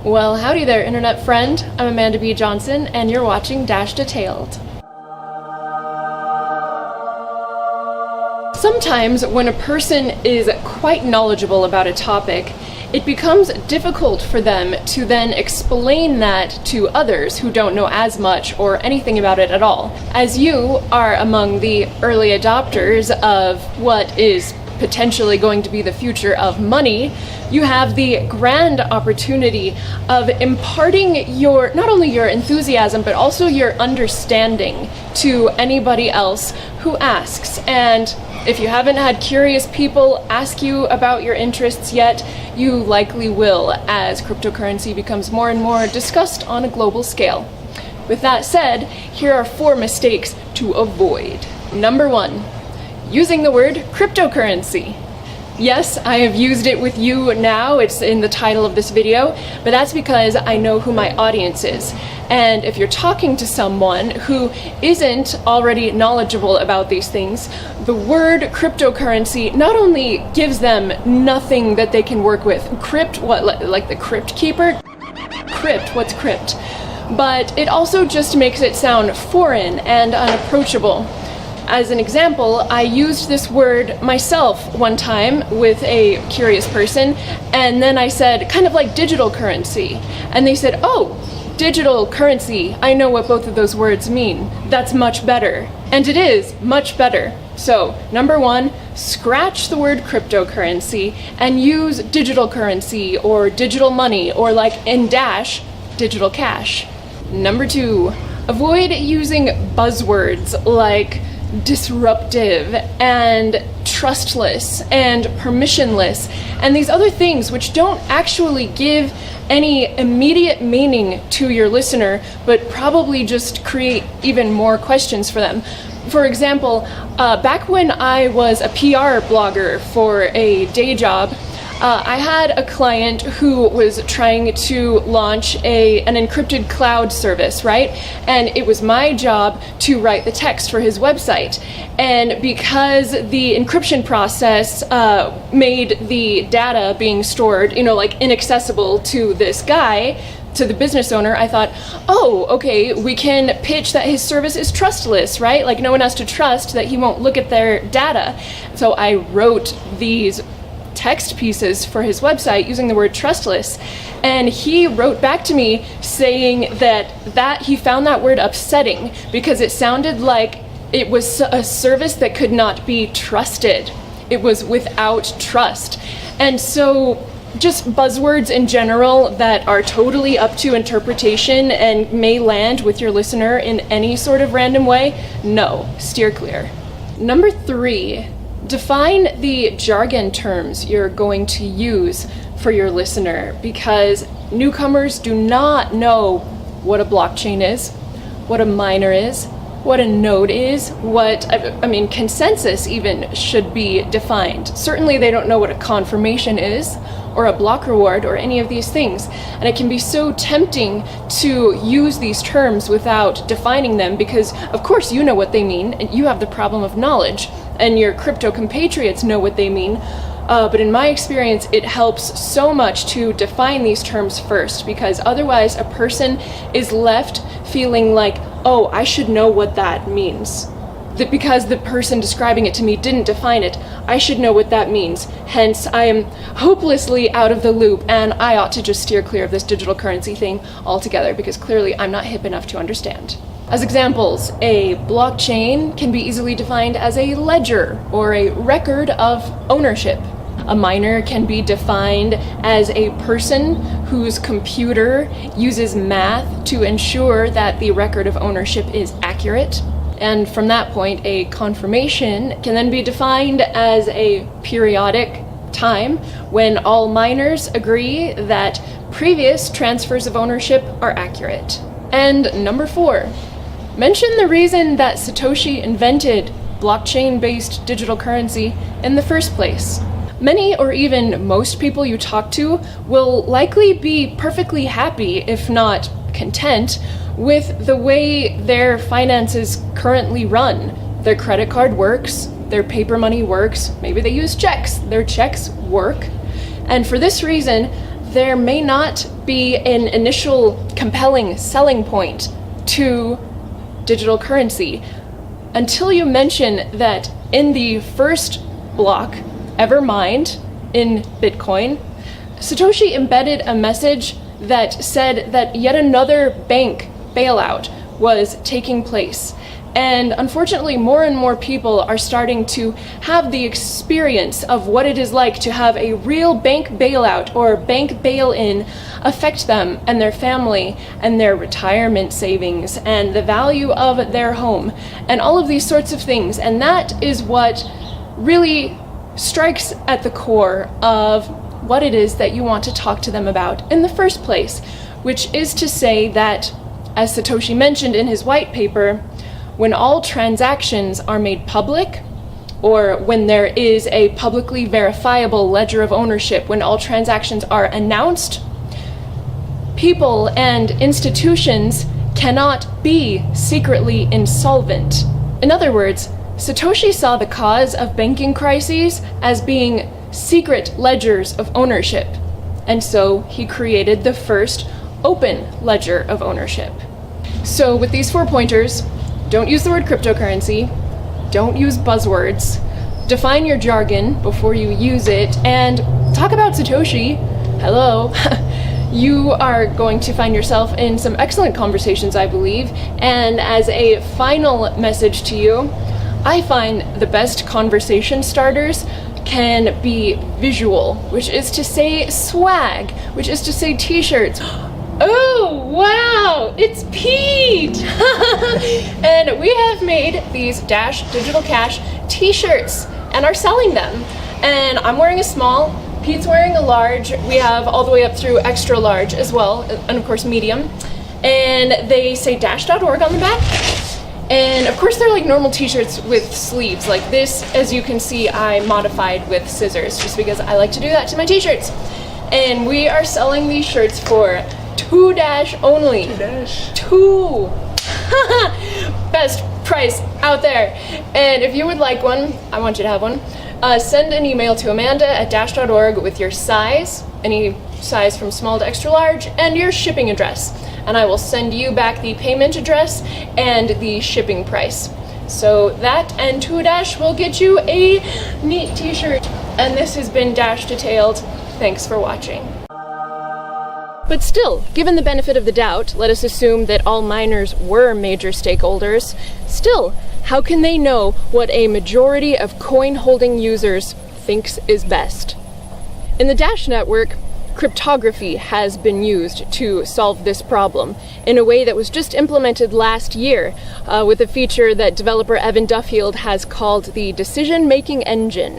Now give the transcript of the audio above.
Well, howdy there, internet friend. I'm Amanda B. Johnson, and you're watching Dash Detailed. Sometimes when a person is quite knowledgeable about a topic, it becomes difficult for them to then explain that to others who don't know as much or anything about it at all. As you are among the early adopters of what is potentially going to be the future of money, you have the grand opportunity of imparting not only your enthusiasm, but also your understanding to anybody else who asks. And if you haven't had curious people ask you about your interests yet, you likely will as cryptocurrency becomes more and more discussed on a global scale. With that said, here are 4 mistakes to avoid. Number 1, using the word cryptocurrency. Yes, I have used it with you now, it's in the title of this video, but that's because I know who my audience is. And if you're talking to someone who isn't already knowledgeable about these things, the word cryptocurrency not only gives them nothing that they can work with. Crypt, what, like the crypt keeper? Crypt, what's crypt? But it also just makes it sound foreign and unapproachable. As an example, I used this word myself one time with a curious person, and then I said, kind of like digital currency. And they said, oh, digital currency, I know what both of those words mean. That's much better. And it is much better. So, number 1, scratch the word cryptocurrency and use digital currency or digital money or, like in Dash, digital cash. Number 2, avoid using buzzwords like disruptive and trustless and permissionless and these other things which don't actually give any immediate meaning to your listener, but probably just create even more questions for them. For example, back when I was a PR blogger for a day job, I had a client who was trying to launch an encrypted cloud service, right? And it was my job to write the text for his website. And because the encryption process made the data being stored, like inaccessible to this guy, to the business owner, I thought, oh, okay, we can pitch that his service is trustless, right? Like no one has to trust that he won't look at their data. So I wrote these text pieces for his website using the word trustless, and he wrote back to me saying that he found that word upsetting because it sounded like it was a service that could not be trusted. It was without trust. And so just buzzwords in general that are totally up to interpretation and may land with your listener in any sort of random way, no, steer clear. Number 3, define the jargon terms you're going to use for your listener, because newcomers do not know what a blockchain is, what a miner is, what a node is, consensus even should be defined. Certainly they don't know what a confirmation is, or a block reward, or any of these things. And it can be so tempting to use these terms without defining them because, of course, you know what they mean, and you have the problem of knowledge, and your crypto compatriots know what they mean. But in my experience, it helps so much to define these terms first, because otherwise a person is left feeling like, oh, I should know what that means. That because the person describing it to me didn't define it, I should know what that means. Hence, I am hopelessly out of the loop, and I ought to just steer clear of this digital currency thing altogether, because clearly I'm not hip enough to understand. As examples, a blockchain can be easily defined as a ledger or a record of ownership. A miner can be defined as a person whose computer uses math to ensure that the record of ownership is accurate. And from that point, a confirmation can then be defined as a periodic time when all miners agree that previous transfers of ownership are accurate. And number 4, mention the reason that Satoshi invented blockchain-based digital currency in the first place. Many or even most people you talk to will likely be perfectly happy, if not content, with the way their finances currently run. Their credit card works, their paper money works, maybe they use checks, their checks work. And for this reason, there may not be an initial compelling selling point to digital currency until you mention that in the first block ever mined in Bitcoin, Satoshi embedded a message that said that yet another bank bailout was taking place. And unfortunately, more and more people are starting to have the experience of what it is like to have a real bank bailout or bank bail-in affect them and their family and their retirement savings and the value of their home and all of these sorts of things. And that is what really strikes at the core of what it is that you want to talk to them about in the first place, which is to say that, as Satoshi mentioned in his white paper, when all transactions are made public, or when there is a publicly verifiable ledger of ownership, when all transactions are announced, people and institutions cannot be secretly insolvent. In other words, Satoshi saw the cause of banking crises as being secret ledgers of ownership, and so he created the first open ledger of ownership. So with these 4 pointers, don't use the word cryptocurrency, don't use buzzwords, define your jargon before you use it, and talk about Satoshi. Hello. You are going to find yourself in some excellent conversations, I believe. And as a final message to you, I find the best conversation starters can be visual, which is to say swag, which is to say t-shirts. Oh, wow, it's Pete! And we have made these Dash Digital Cash t-shirts and are selling them. And I'm wearing a small, Pete's wearing a large, we have all the way up through extra large as well, and of course medium. And they say dash.org on the back. And of course they're like normal t-shirts with sleeves. Like this, as you can see, I modified with scissors just because I like to do that to my t-shirts. And we are selling these shirts for $2 only. $2. Best price out there. And if you would like one, I want you to have one, send an email to amanda@dash.org with your size, any size from small to extra large, and your shipping address. And I will send you back the payment address and the shipping price. So that and $2 will get you a neat t-shirt. And this has been Dash Detailed. Thanks for watching. But still, given the benefit of the doubt, let us assume that all miners were major stakeholders. Still, how can they know what a majority of coin-holding users thinks is best? In the Dash network, cryptography has been used to solve this problem in a way that was just implemented last year with a feature that developer Evan Duffield has called the decision-making engine.